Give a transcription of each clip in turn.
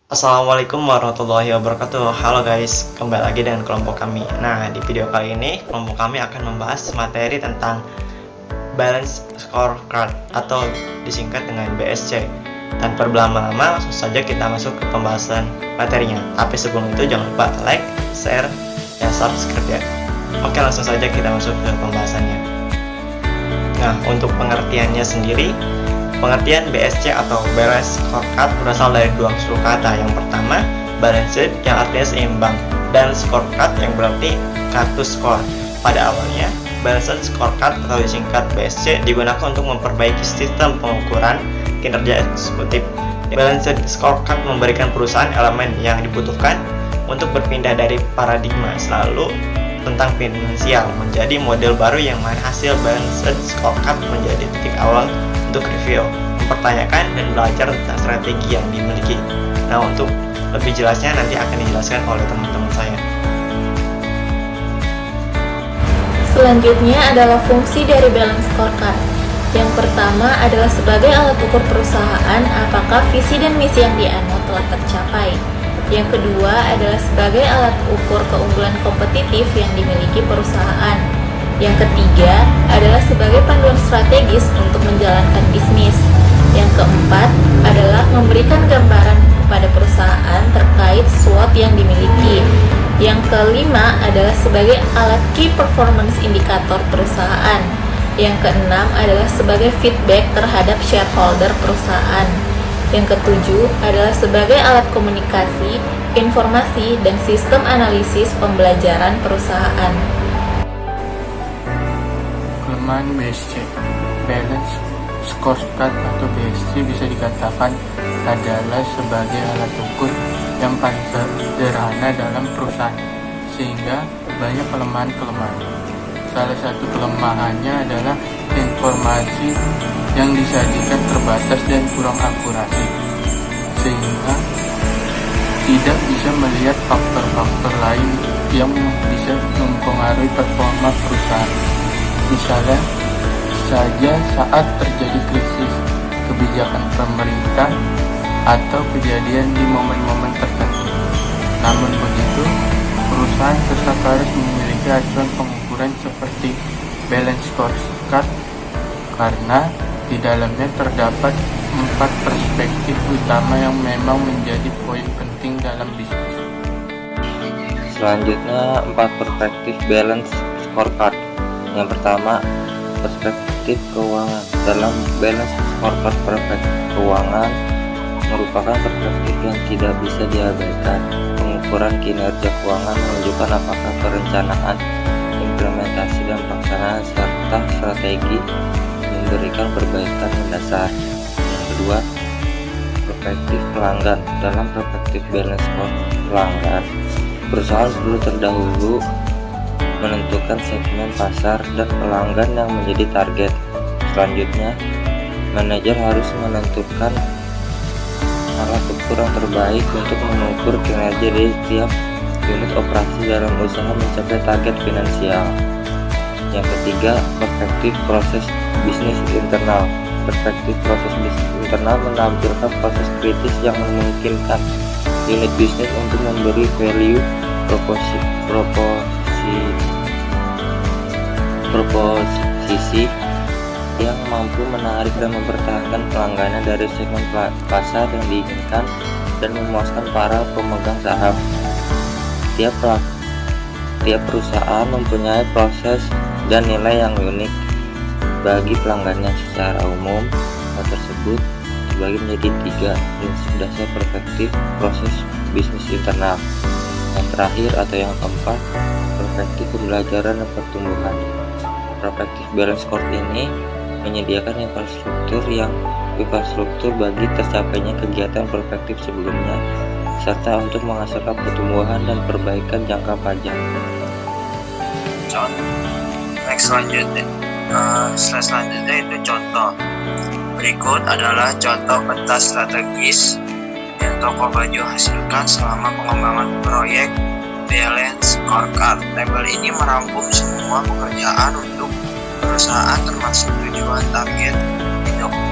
Assalamualaikum warahmatullahi wabarakatuh. Halo guys, kembali lagi dengan kelompok kami. Nah, di video kali ini kelompok kami akan membahas materi tentang Balance Scorecard atau disingkat dengan BSC. Tanpa berlama-lama, langsung saja kita masuk ke pembahasan materinya. Tapi sebelum itu jangan lupa like, share, dan subscribe ya. Oke, langsung saja kita masuk ke pembahasannya. Nah, untuk pengertiannya sendiri, pengertian BSC atau Balance Scorecard berasal dari dua unsur kata. Yang pertama, balanced yang artinya seimbang, dan scorecard yang berarti kartu skor. Pada awalnya, Balanced Scorecard atau disingkat BSC digunakan untuk memperbaiki sistem pengukuran kinerja eksekutif. Balanced Scorecard memberikan perusahaan elemen yang dibutuhkan untuk berpindah dari paradigma selalu tentang finansial menjadi model baru yang mana hasil Balanced Scorecard menjadi titik awal untuk review, mempertanyakan dan belajar tentang strategi yang dimiliki. Nah, untuk lebih jelasnya nanti akan dijelaskan oleh teman-teman saya. Selanjutnya adalah fungsi dari Balance Scorecard. Yang pertama adalah sebagai alat ukur perusahaan apakah visi dan misi yang dianut telah tercapai. Yang kedua adalah sebagai alat ukur keunggulan kompetitif yang dimiliki perusahaan. Yang ketiga adalah sebagai panduan strategis untuk menjalankan bisnis. Yang keempat adalah memberikan gambaran kepada perusahaan terkait SWOT yang dimiliki. Yang kelima adalah sebagai alat key performance indikator perusahaan. Yang keenam adalah sebagai feedback terhadap shareholder perusahaan. Yang ketujuh adalah sebagai alat komunikasi, informasi, dan sistem analisis pembelajaran perusahaan. Kelemahan BSC. Balance Scorecard atau BSC bisa dikatakan adalah sebagai alat ukur yang paling sederhana dalam perusahaan, sehingga banyak kelemahan-kelemahan. Salah satu kelemahannya adalah informasi yang disajikan terbatas dan kurang akurasi, sehingga tidak bisa melihat faktor-faktor lain yang bisa mempengaruhi performa perusahaan. Misalnya saja saat terjadi krisis kebijakan pemerintah atau kejadian di momen-momen tertentu. Namun begitu, perusahaan tetap harus memiliki acuan pengukuran seperti Balance Scorecard karena di dalamnya terdapat 4 perspektif utama yang memang menjadi poin penting dalam bisnis. Selanjutnya, 4 perspektif Balance Scorecard. Yang pertama, perspektif keuangan. Dalam Balance Scorecard, perspektif keuangan merupakan perspektif yang tidak bisa diabaikan. Pengukuran kinerja keuangan menunjukkan apakah perencanaan, implementasi, dan pelaksanaan serta strategi memberikan perbaikan mendasar. Yang kedua, perspektif pelanggan. Dalam perspektif Balance Scorecard pelanggan, perusahaan perlu terdahulu menentukan segmen pasar dan pelanggan yang menjadi target. Selanjutnya, manajer harus menentukan alat ukur yang terbaik untuk mengukur kinerja dari setiap unit operasi dalam usaha mencapai target finansial. Yang ketiga, perspektif proses bisnis internal. Perspektif proses bisnis internal menampilkan proses kritis yang memungkinkan unit bisnis untuk memberi value proposisi yang mampu menarik dan mempertahankan pelanggannya dari segmen pasar yang diinginkan dan memuaskan para pemegang saham. Tiap perusahaan mempunyai proses dan nilai yang unik bagi pelanggannya. Secara umum, hal tersebut dibagi menjadi 3 prinsip dasar perspektif proses bisnis internal. Yang terakhir atau yang keempat, perspektif pembelajaran dan pertumbuhan. Perspektif Balance Scorecard ini menyediakan infrastruktur bagi tercapainya kegiatan perspektif sebelumnya, serta untuk menghasilkan pertumbuhan dan perbaikan jangka panjang. Slide selanjutnya itu contoh. Berikut adalah contoh peta strategis yang toko baju hasilkan selama pengembangan proyek Balance Scorecard. Tabel ini merangkum semua pekerjaan untuk perusahaan termasuk tujuan, target,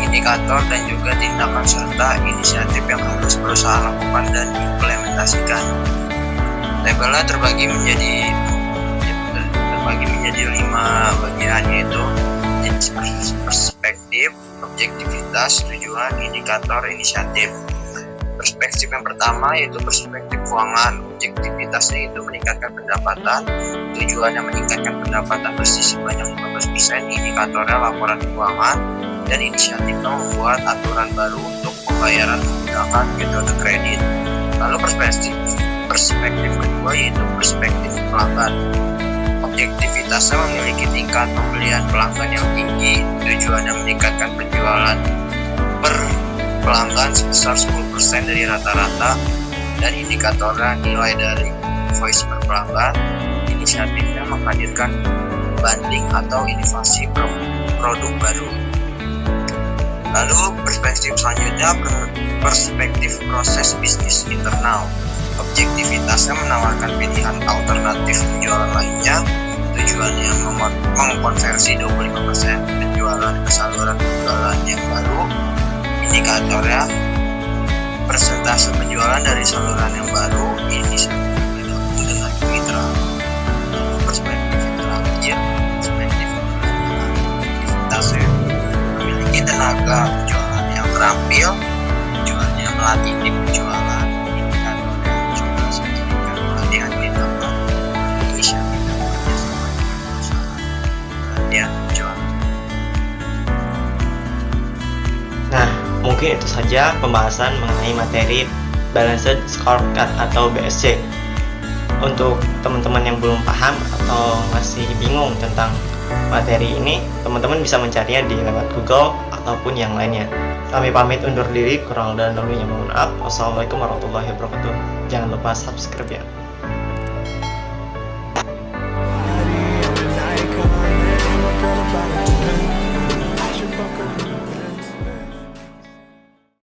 indikator indikator dan juga tindakan serta inisiatif yang harus perusahaan lakukan dan implementasikan. Tabelnya terbagi menjadi 5 bagian, yaitu perspektif, objektivitas, tujuan, indikator, inisiatif. Perspektif yang pertama yaitu perspektif keuangan. Objektivitasnya itu meningkatkan pendapatan, tujuannya meningkatkan pendapatan bersih sebanyak 15%, indikatornya laporan keuangan, dan inisiatifnya membuat aturan baru untuk pembayaran menggunakan metode kredit. Lalu perspektif kedua yaitu perspektif pelanggan. Objektivitasnya memiliki tingkat pembelian pelanggan yang tinggi, tujuannya meningkatkan penjualan per pelanggan sebesar 10% dari rata-rata, dan indikatornya nilai dari invoice per pelanggan. Inisiatifnya menghadirkan banding atau inovasi produk baru. Lalu perspektif selanjutnya perspektif proses bisnis internal. Objektivitasnya menawarkan pilihan alternatif penjualan lainnya, tujuannya mengkonversi 25% penjualan ke saluran penjualan yang baru. Indikatornya persentase penjualan dari saluran yang baru. Ini bergabung dengan mitra. Perspektif terakhir, perspektif aktivitasnya memiliki tenaga penjualan yang terampil, tujuannya melatih tim penjualan. Indikatornya juga sertifikat pelatihan tindakan, inisiatif dan kerjasama dengan perusahaan pelatihan penjualan. Nah, mungkin itu saja pembahasan mengenai materi Balanced Scorecard atau BSC. Untuk teman-teman yang belum paham atau masih bingung tentang materi ini, teman-teman bisa mencarinya di lewat Google ataupun yang lainnya. Kami pamit undur diri, kurang dan lebihnya mohon maaf. Wassalamualaikum warahmatullahi wabarakatuh. Jangan lupa subscribe ya.